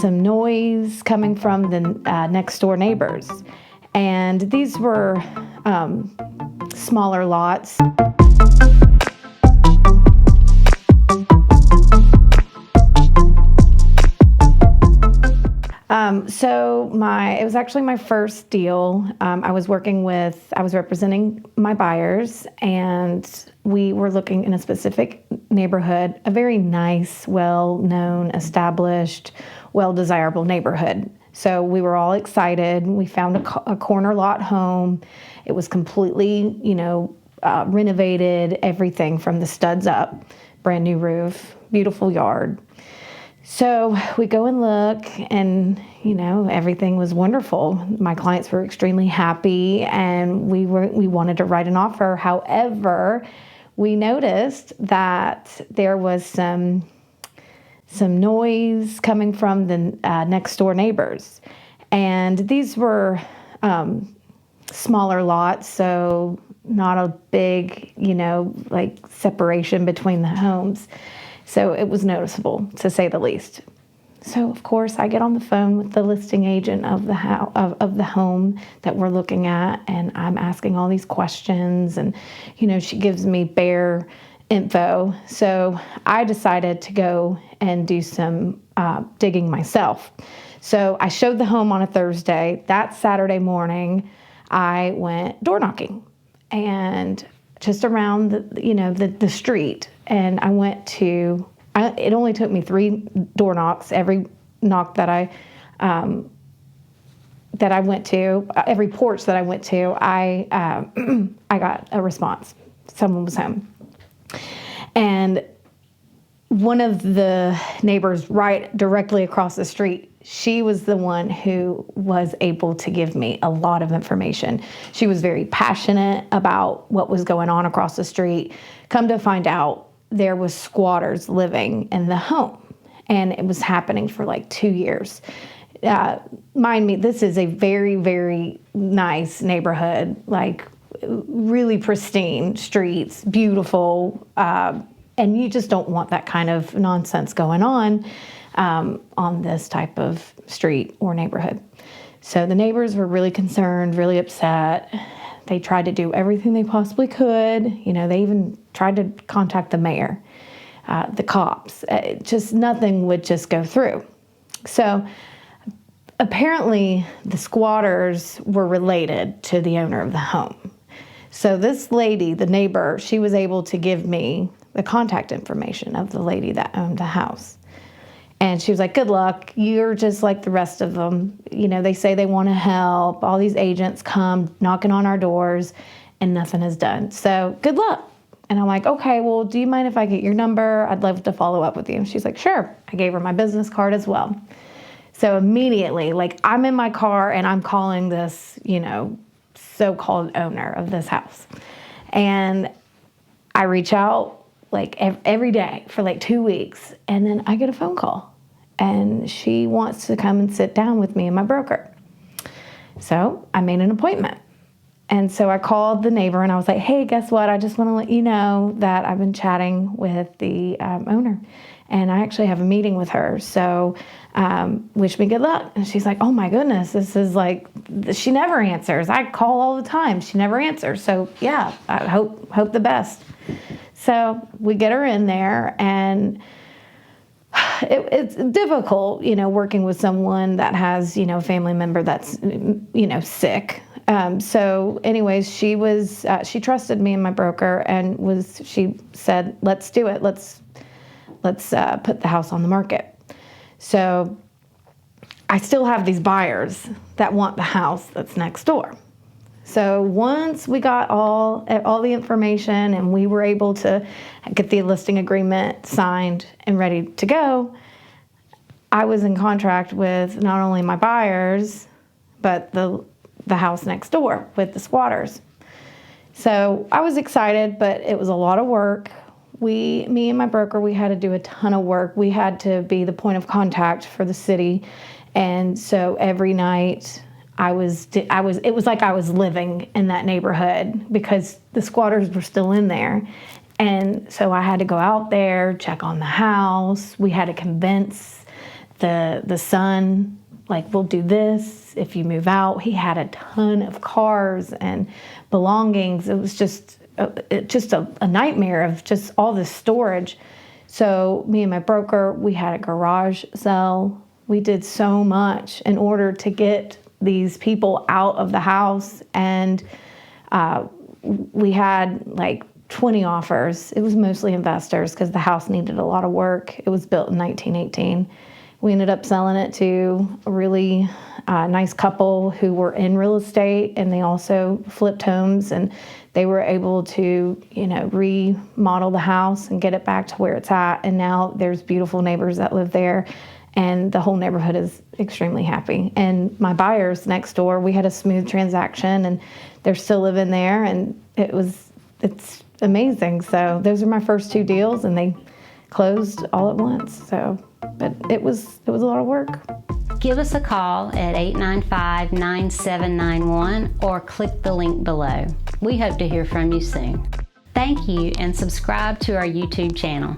some noise coming from the next door neighbors. And these were smaller lots. It was actually my first deal. I was representing my buyers, and we were looking in a specific neighborhood, a very nice, well-known, established, well-desirable neighborhood. So we were all excited. We found a corner lot home. It was completely, renovated, everything from the studs up, brand new roof, beautiful yard. So we go and look, and, everything was wonderful. My clients were extremely happy, and we wanted to write an offer. However, we noticed that there was some noise coming from the next door neighbors. And these were smaller lots, so not a big, separation between the homes. So it was noticeable, to say the least. So, of course, I get on the phone with the listing agent of the home that we're looking at, and I'm asking all these questions, and, she gives me bare info. So I decided to go and do some digging myself. So I showed the home on a Thursday. That Saturday morning, I went door knocking, and just around the street. And I went to, it only took me 3 door knocks. Every knock that I went to, every porch that I went to, I got a response. Someone was home. And one of the neighbors right directly across the street, she was the one who was able to give me a lot of information. She was very passionate about what was going on across the street. Come to find out, there was squatters living in the home, and it was happening for like 2 years. Mind me, this is a very, very nice neighborhood, like really pristine streets, beautiful, and you just don't want that kind of nonsense going on this type of street or neighborhood. So the neighbors were really concerned, really upset. They tried to do everything they possibly could. They even tried to contact the mayor, the cops. Just nothing would just go through. So apparently the squatters were related to the owner of the home. So this lady, the neighbor, she was able to give me the contact information of the lady that owned the house. And she was like, good luck. You're just like the rest of them. They say they want to help. All these agents come knocking on our doors, and nothing is done. So good luck. And I'm like, okay, well, do you mind if I get your number? I'd love to follow up with you. And she's like, sure. I gave her my business card as well. So immediately, I'm in my car and I'm calling this, so-called owner of this house. And I reach out every day for 2 weeks, and then I get a phone call, and she wants to come and sit down with me and my broker. So I made an appointment. And so I called the neighbor, and I was like, hey, guess what? I just want to let you know that I've been chatting with the owner, and I actually have a meeting with her. So wish me good luck. And she's like, oh my goodness, this is she never answers. I call all the time. She never answers. So yeah, I hope the best. So we get her in there, and it's difficult, working with someone that has, a family member that's, sick. So anyways, she trusted me and my broker, and she said, let's do it. Let's put the house on the market. So I still have these buyers that want the house that's next door. So once we got all the information and we were able to get the listing agreement signed and ready to go, I was in contract with not only my buyers, but the house next door with the squatters. So I was excited, but it was a lot of work. Me and my broker, we had to do a ton of work. We had to be the point of contact for the city. And so every night it was like I was living in that neighborhood because the squatters were still in there. And so I had to go out there, check on the house. We had to convince the son, like, we'll do this if you move out. He had a ton of cars and belongings. It was just a nightmare of just all this storage. So me and my broker, we had a garage sale. We did so much in order to get these people out of the house, and we had like 20 offers. It was mostly investors because the house needed a lot of work. It was built in 1918. We ended up selling it to a really nice couple who were in real estate, and they also flipped homes, and they were able to, remodel the house and get it back to where it's at. And now there's beautiful neighbors that live there, and the whole neighborhood is extremely happy. And my buyers next door, we had a smooth transaction, and they're still living there, and it's amazing. So those are my first 2 deals, and they closed all at once. So, but it was a lot of work. Give us a call at 895-9791 or click the link below. We hope to hear from you soon. Thank you, and subscribe to our YouTube channel.